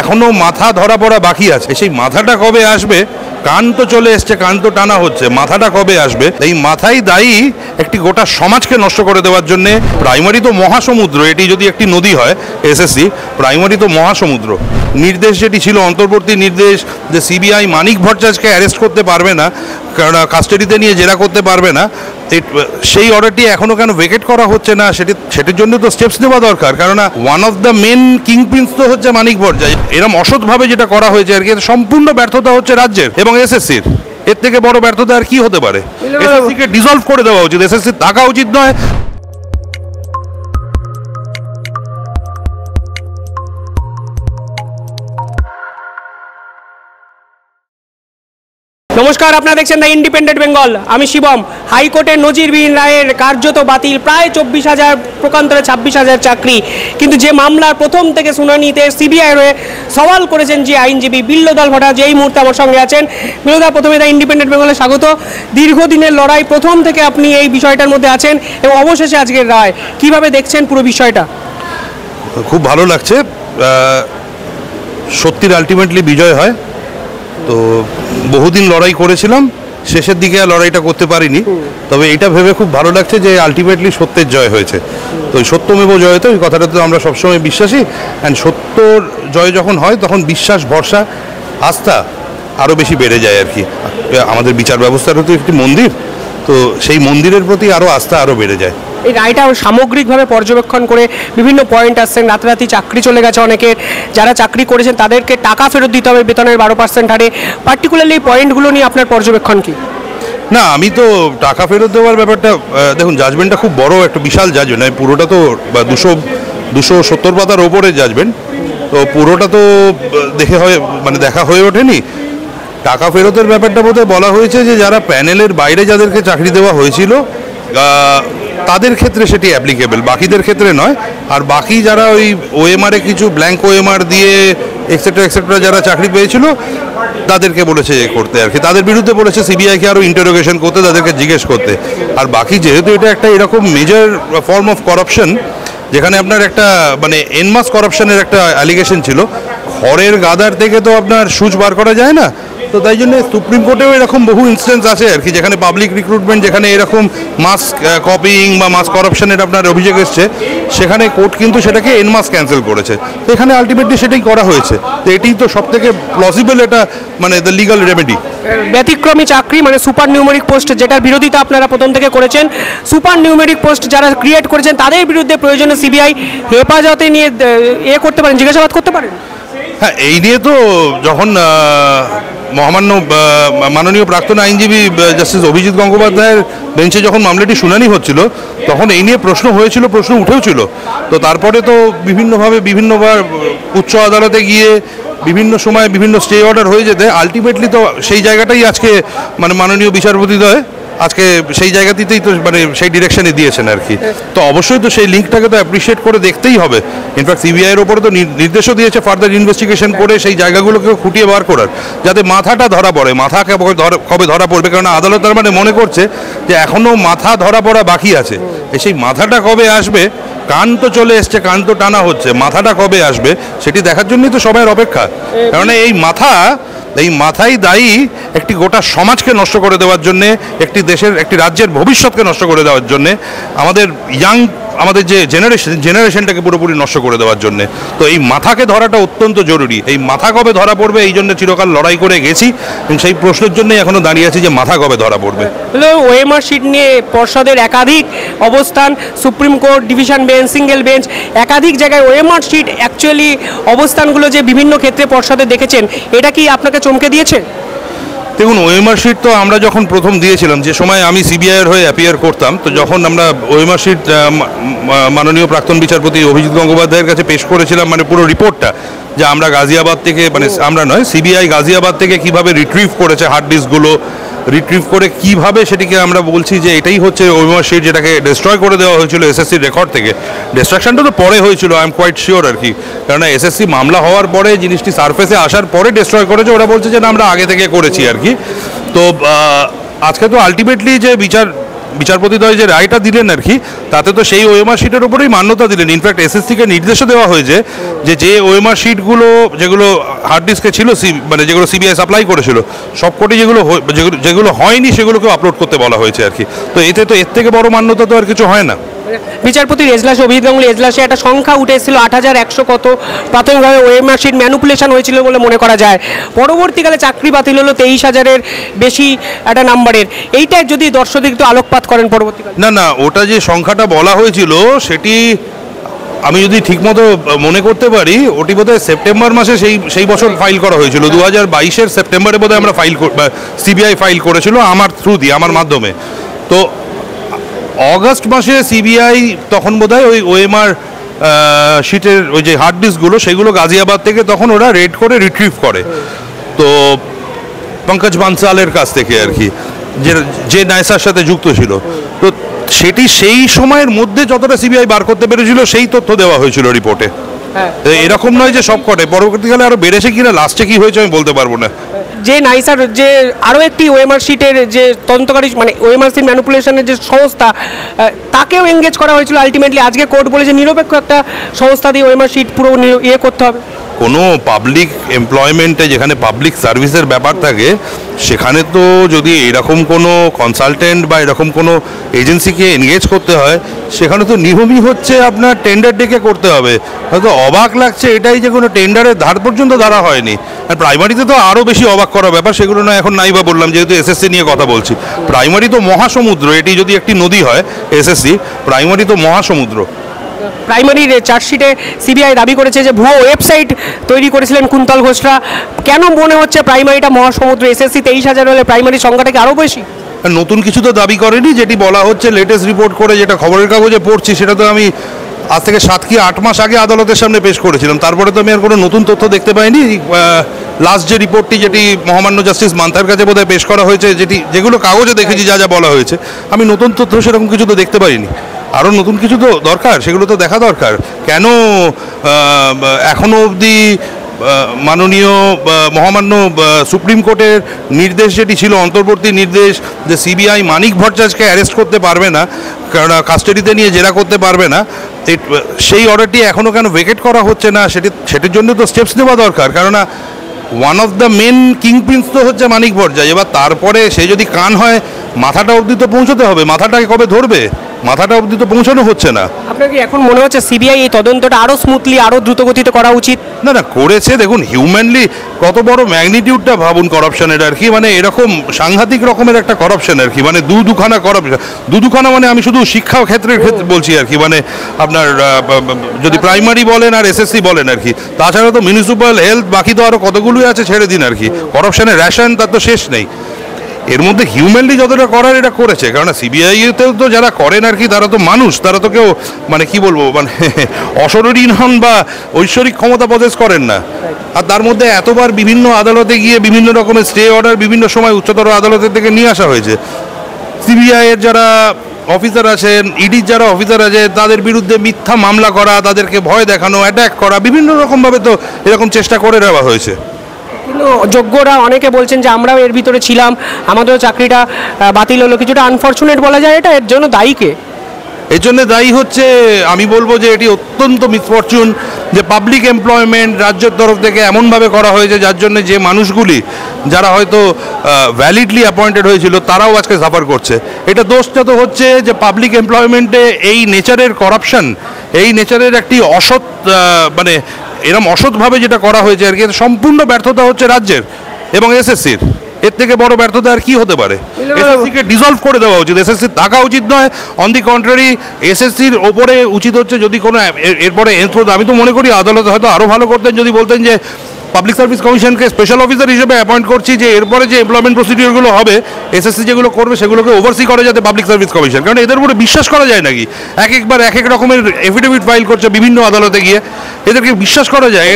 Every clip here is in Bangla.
এখনো মাথা ধরা পড়া বাকি আছে। সেই মাথাটা কবে আসবে? কান তো চলে এসছে, কান তো টানা হচ্ছে, মাথাটা কবে আসবে? এই মাথাই দায়ী একটি গোটা সমাজকে নষ্ট করে দেওয়ার জন্য। প্রাইমারি তো মহাসমুদ্র, এটি যদি একটি নদী হয় এসএসসি, প্রাইমারি তো মহাসমুদ্র। নির্দেশ যেটি ছিল অন্তর্বর্তী নির্দেশ যে সিবিআই মানিক ভট্টাচার্যকে অ্যারেস্ট করতে পারবে না, কারণ কাস্টাডিতে নিয়ে জেরা করতে পারবে না, সেই অর্ডারটি এখনও কেন ভেকেট করা হচ্ছে না? সেটির জন্য তো স্টেপস নেওয়া দরকার। কারণ one of the main king prince তো হচ্ছে মানিক ভট্টাচার্য। এরকম অসৎভাবে যেটা করা হয়েছে আর কি, সম্পূর্ণ ব্যর্থতা হচ্ছে রাজ্যের এবং এসএসসির। এর থেকে বড় ব্যর্থতা আর কি হতে পারে? এসএসসিকে ডিসলভ করে দেওয়া উচিত, এসএসসি থাকা উচিত নয়। নমস্কার, আপনারা দেখছেন দ্য ইন্ডিপেন্ডেন্ট বেঙ্গল। আমি শিবম। হাইকোর্টের নজিরবিহীন রায়ের কার্যত বাতিল প্রায় 24,000, প্রকান্তরে 26,000 চাকরি। কিন্তু যে মামলার প্রথম থেকে শুনানিতে সিবিআই হয়ে সওয়াল করেছেন যে আইনজীবী বিল্লদাল ভট্টাচার্য, এই মুহূর্তে আমার সঙ্গে আছেন। বিল্লদা, প্রথমে দ্য ইন্ডিপেন্ডেন্ট বেঙ্গলে স্বাগত। দীর্ঘদিনের লড়াই, প্রথম থেকে আপনি এই বিষয়টার মধ্যে আছেন এবং অবশেষে আজকের রায়, কিভাবে দেখছেন পুরো বিষয়টা? খুব ভালো লাগছে। সত্যির আলটিমেটলি বিজয় হয়। তো বহুদিন লড়াই করেছিলাম, শেষের দিকে আর লড়াইটা করতে পারিনি, তবে এটা ভেবে খুব ভালো লাগছে যে আলটিমেটলি সত্যের জয় হয়েছে। তো ওই সত্যমেব জয়তে, ওই কথাটা তো আমরা সবসময় বিশ্বাসী। অ্যান্ড সত্যর জয় যখন হয় তখন বিশ্বাস, ভরসা, আস্থা আরও বেশি বেড়ে যায় আর কি। আমাদের বিচার ব্যবস্থারও তো একটি মন্দির, তো সেই মন্দিরের প্রতি আরও আস্থা আরও বেড়ে যায়। এই রায়টা সামগ্রিকভাবে পর্যবেক্ষণ করে বিভিন্ন পয়েন্ট আসছেন। রাতারাতি চাকরি চলে গেছে অনেকের, যারা চাকরি করেছেন তাদেরকে টাকা ফেরত দিতে হবে বেতনের 12% হারে। পার্টিকুলারলি এই পয়েন্টগুলো নিয়ে আপনার পর্যবেক্ষণ কি? না, আমি তো টাকা ফেরত দেওয়ার ব্যাপারটা, দেখুন জাজমেন্টটা খুব বড়, একটা বিশাল জাজমেন্ট, পুরোটা তো 270 পাতার ওপরে জাজমেন্ট, তো পুরোটা তো দেখা হয়ে ওঠেনি। টাকা ফেরতের ব্যাপারটা বোধহয় বলা হয়েছে যে যারা প্যানেলের বাইরে যাদেরকে চাকরি দেওয়া হয়েছিল তাদের ক্ষেত্রে সেটি অ্যাপ্লিকেবল, বাকিদের ক্ষেত্রে নয়। আর বাকি যারা ওই ওএমআরে কিছু ব্ল্যাঙ্ক ওএমআর দিয়ে এক্সেট্রা যারা চাকরি পেয়েছিল তাদেরকে বলেছে করতে আর কি, তাদের বিরুদ্ধে বলেছে সিবিআইকে আরও ইন্টারোগেশন করতে, তাদেরকে জিজ্ঞেস করতে। আর বাকি যেহেতু এটা একটা এরকম মেজর ফর্ম অফ করাপশন, যেখানে আপনার একটা এনমাস করাপশনের একটা অ্যালিগেশন ছিল, খড়ের গাদার থেকে তো আপনার সুচ বার করা যায় না। তো তাই জন্য সুপ্রিম কোর্টেও এরকম বহু ইনস্টেন্স আছে আর কি, যেখানে পাবলিক রিক্রুটমেন্ট, যেখানে এরকম মাস কপিং বা মাস করাপশনের আপনার অভিযোগ এসছে, সেখানে কোর্ট কিন্তু সেটাকে এনমাস ক্যান্সেল করেছে। তো এখানে আলটিমেটলি সেটাই করা হয়েছে। তো এটাই তো সব থেকে প্লসিবল, এটা দ্য লিগাল রেমেডি। ব্যতিক্রমী চাকরি সুপার নিউমেরিক পোস্ট, যেটার বিরোধিতা আপনারা প্রথম থেকে করেছেন, সুপার নিউমেরিক পোস্ট যারা ক্রিয়েট করেছেন তাদের বিরুদ্ধে প্রয়োজনে সিবিআই হেফাজতে নিয়ে করতে পারেন, জিজ্ঞাসাবাদ করতে পারেন। হ্যাঁ, এই নিয়ে তো যখন মাননীয় প্রাক্তন আইনজীবী জাস্টিস অভিজিৎ গঙ্গোপাধ্যায়ের বেঞ্চে যখন মামলাটি শুনানি হচ্ছিল, তখন এই নিয়ে প্রশ্ন উঠেও ছিল। তো তারপরে তো বিভিন্নবার উচ্চ আদালতে গিয়ে বিভিন্ন সময় বিভিন্ন স্টে অর্ডার হয়ে যেতে আলটিমেটলি তো সেই জায়গাটাই আজকে মাননীয় বিচারপতিদ্বয় আজকে সেই জায়গাতেই তো সেই ডিরেকশনে দিয়েছেন আর কি। তো অবশ্যই তো সেই লিঙ্কটাকে তো অ্যাপ্রিসিয়েট করে দেখতেই হবে। ইনফ্যাক্ট সিবিআইয়ের ওপরে তো নির্দেশও দিয়েছে ফার্দার ইনভেস্টিগেশন করে সেই জায়গাগুলোকে খুঁটিয়ে বার করার, যাতে মাথাটা ধরা পড়ে। মাথা কবে ধরা পড়বে? কারণ আদালত তার মনে করছে যে এখনও মাথা ধরা পড়া বাকি আছে। সেই মাথাটা কবে আসবে? কান তো চলে এসছে, কান তো টানা হচ্ছে, মাথাটা কবে আসবে সেটি দেখার জন্যই তো সবাই অপেক্ষা। কারণ এই মাথাই দায়ী একটি গোটা সমাজকে নষ্ট করে দেওয়ার জন্যে, একটি রাজ্যের ভবিষ্যৎকে নষ্ট করে দেওয়ার জন্যে, আমাদের যে জেনারেশনটাকে পুরোপুরি নষ্ট করে দেওয়ার জন্যে। তো এই মাথাকে ধরাটা অত্যন্ত জরুরি। এই মাথা কবে ধরা পড়বে, এই জন্য চিরকাল লড়াই করে গেছি, এবং সেই প্রশ্নের জন্যই এখনও দাঁড়িয়ে আছি যে মাথা কবে ধরা পড়বে। ওএমআর শিট নিয়ে পর্ষদের একাধিক অবস্থান, supreme court, division bench, single bench, একাধিক জায়গায় ওএমআর শিট অ্যাকচুয়ালি অবস্থানগুলো যে বিভিন্ন ক্ষেত্রে পর্ষদে দেখেছেন, এটা কি আপনাকে চমকে দিয়েছে? দেখুন, ওএমআর শিট তো আমরা যখন প্রথম দিয়েছিলাম, যে সময় আমি সিবিআইয়ের হয়ে অ্যাপিয়ার করতাম, তো যখন আমরা ওএমআর শিট মাননীয় প্রাক্তন বিচারপতি অভিজিৎ গঙ্গোপাধ্যায়ের কাছে পেশ করেছিলাম, পুরো রিপোর্টটা, যে আমরা গাজিয়াবাদ থেকে আমরা নয়, সিবিআই গাজিয়াবাদ থেকে কিভাবে রিট্রিভ করেছে হার্ড ডিস্কগুলো, রিট্রিভ করে কিভাবে সেটিকে আমরা বলছি যে এটাই হচ্ছে ওএমআর শিট, যেটাকে ডিস্ট্রয় করে দেওয়া হয়েছিল এসএসসির রেকর্ড থেকে। ডিস্ট্রাকশনটা তো পরে হয়েছিল, আই এম কোয়াইট শিওর আর কি, কারণ এসএসসি মামলা হওয়ার পরে জিনিসটি সারফেসে আসার পরে ডিস্ট্রয় করেছে। ওরা বলছে যে না, আমরা আগে থেকে করেছি আর কি। তো আজকে তো আলটিমেটলি যে বিচার বিচারপতিদ্বয় যে রায়টা দিলেন আর কি, তাতে তো সেই ওএমআর শিটের উপরেই মান্যতা দিলেন। ইনফ্যাক্ট এসএসসিকে নির্দেশও দেওয়া হয়েছে যে ওএমআর শিটগুলো যেগুলো হার্ড ডিস্কে ছিল, মানে যেগুলো সিবিআই সাপ্লাই করেছিল, সবকটি যেগুলো হয়নি সেগুলোকেও আপলোড করতে বলা হয়েছে আর কি। তো এতে তো এর থেকে বড় মান্যতা তো আর কিছু হয় না। বিচারপতির এজলাসে, অভিজিৎ গাঙ্গুলি এজলাসে একটা সংখ্যা উঠে এসেছিল 8100 কত, প্রাথমিকভাবে ওএমআর শিট ম্যানুপুলেশন হয়েছিল বলে মনে করা যায়। পরবর্তীকালে চাকরি বাতিল হলো 23,000-এর বেশি একটা নাম্বারের। এইটা যদি দর্শক একটু আলোকপাত করেন পরবর্তীকালে। না, ওটা যে সংখ্যাটা বলা হয়েছিল সেটি আমি যদি ঠিকমতো মনে করতে পারি, ওটি বোধহয় সেপ্টেম্বর মাসে সেই বছর ফাইল করা হয়েছিল। 2022-এর সেপ্টেম্বরে বোধহয় আমরা সিবিআই ফাইল করেছিল আমার থ্রু দিয়ে, আমার মাধ্যমে। তো অগস্ট মাসে সিবিআই তখন বোধহয় ওই ওএমআর শিটের ওই যে হার্ড ডিস্কগুলো, সেগুলো গাজিয়াবাদ থেকে তখন ওরা রেড করে রিট্রিভ করে, তো পঙ্কজ বানসালের কাছ থেকে আর কি, যে নাইসার সাথে যুক্ত ছিল। তো সেটি সেই সময়ের মধ্যে যতটা সিবিআই বার করতে পেরেছিল সেই তথ্য দেওয়া হয়েছিল রিপোর্টে। এরকম নয় যে সব কটে, পরবর্তীকালে আরো বেড়েছে কিনা, লাস্টে কি হয়েছে আমি বলতে পারবো না। যে নাইসার যে আরও একটি ওএমআর শিটের যে তদন্তকারী, মানে ওএমআর শিট ম্যানুপুলেশনের যে সংস্থা, তাকেও এঙ্গেজ করা হয়েছিল। আলটিমেটলি আজকে কোর্ট বলেছে নিরপেক্ষ একটা সংস্থা দিয়ে ওএমআর শিট পুরো ইয়ে করতে হবে। কোনো পাবলিক এমপ্লয়মেন্টে যেখানে পাবলিক সার্ভিসের ব্যাপার থাকে, সেখানে তো যদি এরকম কোনো কনসালটেন্ট বা এরকম কোনো এজেন্সিকে এনগেজ করতে হয়, সেখানে তো নিয়মই হচ্ছে আপনার টেন্ডার ডেকে করতে হবে। হয়তো অবাক লাগছে এটাই যে কোনো টেন্ডারের ধার পর্যন্ত ধরা হয়নি। আর প্রাইমারিতে তো আরও বেশি অবাক করার ব্যাপার, সেগুলো না এখন নাই বা বললাম, যেহেতু এসএসসি নিয়ে কথা বলছি। প্রাইমারি তো মহাসমুদ্র, এটি যদি একটি নদী হয় এসএসসি, প্রাইমারি তো মহাসমুদ্র। প্রাইমারির চার্জশিটে সিবিআই দাবি করেছে যে ভুয়ো ওয়েবসাইট তৈরি করেছিলেন কুন্তল ঘোষরা। কেন মনে হচ্ছে প্রাইমারিটা মহাসমুদ্র? এসএসসি 23,000 হলে প্রাইমারি সংখ্যাটা কি আরও বেশি? নতুন কিছু তো দাবি করেনি, যেটি বলা হচ্ছে লেটেস্ট রিপোর্ট করে, যেটা খবরের কাগজে পড়ছি, সেটা তো আমি আজ থেকে 7 কি 8 মাস আগে আদালতের সামনে পেশ করেছিলাম। তারপরে তো আমি আর কোনো নতুন তথ্য দেখতে পাইনি। লাস্ট যে রিপোর্টটি, যেটি মহামান্য জাস্টিস মান্থার কাছে বোধহয় পেশ করা হয়েছে, যেগুলো কাগজে দেখেছি যা বলা হয়েছে, আমি নতুন তথ্য সেরকম কিছু তো দেখতে পাইনি। আরও নতুন কিছু তো দরকার, সেগুলো তো দেখা দরকার। কেন এখনও অবধি মাননীয় মহামান্য সুপ্রিম কোর্টের নির্দেশ যেটি ছিল, অন্তর্বর্তী নির্দেশ, যে সিবিআই মানিক ভট্টাচার্যকে অ্যারেস্ট করতে পারবে না, কারণ কাস্টাডিতে নিয়ে জেরা করতে পারবে না, সেই অর্ডারটি এখনও কেন ভেকেট করা হচ্ছে না? সেটির জন্য তো স্টেপস নেওয়া দরকার। কেননা one of the main king prince তো হচ্ছে মানিক ভট্টাচার্য। এবার তারপরে সে যদি কান হয়, মাথাটা অবধি তো পৌঁছতে হবে। মাথাটাকে কবে ধরবে? মাথাটা অবধি তো পৌঁছানো হচ্ছে না। আপনার কি এখন মনে হচ্ছে সিবিআই এই তদন্তটা আরও স্মুথলি, আরও দ্রুতগতিতে করা উচিত? না, করেছে। দেখুন, হিউম্যানলি কত বড় ম্যাগনিটিউডটা ভাবুন করাপশনের আর কি, মানে এরকম সাংঘাতিক রকমের একটা করাপশন আর কি, মানে দুখানা করাপশন। দুখানা মানে আমি শুধু শিক্ষা ক্ষেত্রে বলছি আর কি, মানে আপনার যদি প্রাইমারি বলেন আর এসএসসি বলেন আর কি, তাছাড়া তো মিউনিসিপ্যাল, হেলথ, বাকি তো আরও কতগুলোই আছে, ছেড়ে দিন আর কি। করাপশনের রেশন তার তো শেষ নেই। এর মধ্যে হিউম্যানলি যতটা করার এটা করেছে, কারণ সিবিআইতেও তো যারা করেন আর কি, তারা তো মানুষ, তারা তো কেউ মানে কি বলবো, মানে অশরীরহীন হন বা ঐশ্বরিক ক্ষমতা পজেস করেন না। আর তার মধ্যে এতবার বিভিন্ন আদালতে গিয়ে বিভিন্ন রকমের স্টে অর্ডার বিভিন্ন সময় উচ্চতর আদালতের থেকে নিয়ে আসা হয়েছে। সিবিআইয়ের যারা অফিসার আছেন, ইডির যারা অফিসার আছে, তাদের বিরুদ্ধে মিথ্যা মামলা করা, তাদেরকে ভয় দেখানো, অ্যাটাক করা, বিভিন্ন রকমভাবে তো এরকম চেষ্টা করে দেওয়া হয়েছে। কিন্তু যোগ্যরা অনেকে বলছেন যে আমরাও এর ভিতরে ছিলাম, আমাদেরও চাকরিটা বাতিল হলো। কিছুটা আনফর্চুনেট বলা যায় এটা। এর জন্য দায়ী কে? এর জন্য দায়ী হচ্ছে, আমি বলবো যে এটি অত্যন্ত মিসফরচুন যে পাবলিক এমপ্লয়মেন্ট রাজ্যের তরফ থেকে এমনভাবে করা হয়েছে, যার জন্য যে মানুষগুলি যারা হয়তো ভ্যালিডলি অ্যাপয়েন্টেড হয়েছিল, তারাও আজকে সাফার করছে। এটা দোষটা তো হচ্ছে যে পাবলিক এমপ্লয়মেন্টে এই নেচারের করাপশন, এই নেচারের একটি অসৎ, মানে এরকম অসৎভাবে যেটা করা হয়েছে আর কি, সম্পূর্ণ ব্যর্থতা হচ্ছে রাজ্যের এবং এসএসসির। এর থেকে বড় ব্যর্থতা আর কি হতে পারে? এসএসসিকে ডিসলভ করে দেওয়া উচিত, এসএসসি থাকা উচিত নয়। অন দি কন্ট্রারি, এসএসসির ওপরে উচিত হচ্ছে, যদি কোনো এরপরে আমি তো মনে করি আদালত হয়তো আরও ভালো করতেন যদি বলতেন যে পাবলিক সার্ভিস কমিশনকে স্পেশাল অফিসার হিসেবে অ্যাপয়েন্ট করছি, যে এরপরে যে এমপ্লয়মেন্ট প্রসিডিওরগুলো হবে এসএসসি যেগুলো করবে সেগুলোকে ওভারসি করে যাতে পাবলিক সার্ভিস কমিশন। কারণ এদের উপরে বিশ্বাস করা যায় নাকি? একবার এক এক রকমের এফিডেভিট ফাইল করছে বিভিন্ন আদালতে গিয়ে, এদেরকে বিশ্বাস করা যায়?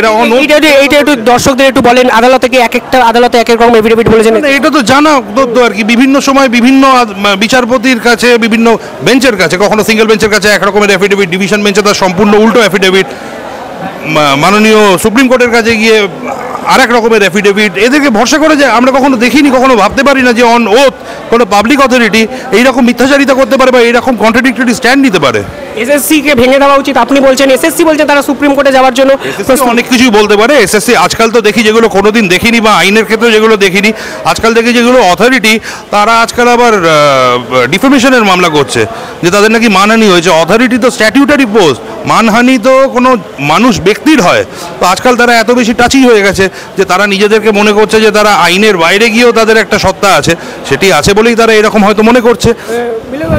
এইটা একটু দর্শকদের একটু বলেন, আদালতে কি এক একটা আদালতে এক এক রকম এফিডেভিট বলেছেন? এটা তো জানা তথ্য আর কি, বিভিন্ন সময় বিভিন্ন বিচারপতির কাছে, বিভিন্ন বেঞ্চের কাছে, কখনো সিঙ্গেল বেঞ্চের কাছে এক রকমের এফিডেভিট, ডিভিশন বেঞ্চে তার সম্পূর্ণ উল্টো এফিডেভিট, মাননীয় সুপ্রিম কোর্টের কাছে গিয়ে আরেক রকমের অ্যাফিডেভিট, এদেরকে ভরসা করে যে আমরা কখনো দেখিনি, কখনো ভাবতে পারি না যে অন ওথ কোনো পাবলিক অথরিটি এইরকম মিথ্যাচারিতা করতে পারে বা এইরকম কন্ট্রাডিক্টরি স্ট্যান্ড নিতে পারে। এসএসসিকে ভেঙে দেওয়া উচিত আপনি বলছেন, এসএসসি বলছেন তারা সুপ্রিম কোর্টে যাওয়ার জন্য অনেক কিছুই বলতে পারে। এসএসসি আজকাল তো দেখি যেগুলো কোনোদিন দেখিনি বা আইনের ক্ষেত্রে যেগুলো দেখিনি, আজকাল দেখি যেগুলো অথরিটি তারা আজকাল আবার ডিফেমেশনের মামলা করছে যে তাদের নাকি মানহানি হয়েছে। অথরিটি তো স্ট্যাটিউটারি পোস্ট, মানহানি তো কোনো মানুষ ব্যক্তির হয়। তো আজকাল তারা এত বেশি টাচি হয়ে গেছে যে তারা নিজেদেরকে মনে করছে যে তারা আইনের বাইরে গিয়েও তাদের একটা সত্তা আছে, সেটি আছে বলেই তারা এরকম হয়তো মনে করছে।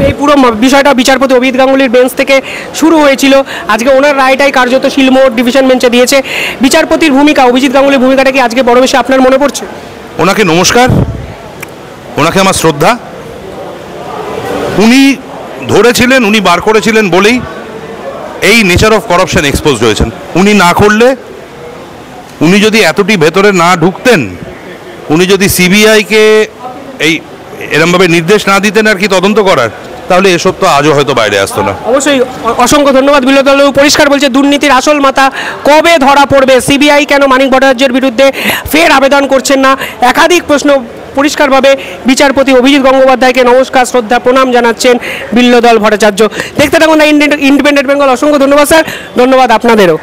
এই পুরো বিষয়টা বিচারপতি অভিজিৎ গাঙ্গুলির বেঞ্চ থেকে শুরু হয়েছিল, আজকে ওনার রায়টাই কার্যত শিলমোহর ডিভিশন বেঞ্চে দিয়েছে। বিচারপতির ভূমিকা, অভিজিৎ গাঙ্গুলির ভূমিকাটা কি আজকে বড় বেশি আপনার মনে পড়ছে? ওনাকে নমস্কার, ওনাকে আমার শ্রদ্ধা। উনি ধরেছিলেন, উনি বার করেছিলেন বলেই এই নেচার অফ করাপশন এক্সপোজড হয়েছেন। উনি না করলে, উনি যদি এতটি ভেতরে না ঢুকতেন, উনি যদি সিবিআইকে এই এরমভাবে নির্দেশ না দিতেন আর কি তদন্ত করার, তাহলে এসব তো আজও হয়তো বাইরে আসতো না। অবশ্যই, অসংখ্য ধন্যবাদ। বিল্লতবাবু পরিষ্কার বলছে দুর্নীতির আসল মাথা কবে ধরা পড়বে, সিবিআই কেন মানিক ভট্টাচার্যের বিরুদ্ধে ফের আবেদন করছেন না, একাধিক প্রশ্ন পরিষ্কারভাবে বিচারপতি অভিজিৎ গঙ্গোপাধ্যায়কে নমস্কার, শ্রদ্ধা, প্রণাম জানাচ্ছেন বিল্লদল ভট্টাচার্য। দেখতে থাকুন দ্য ইন্ডিপেন্ডেন্ট বেঙ্গল। অসংখ্য ধন্যবাদ স্যার, ধন্যবাদ আপনাদেরও।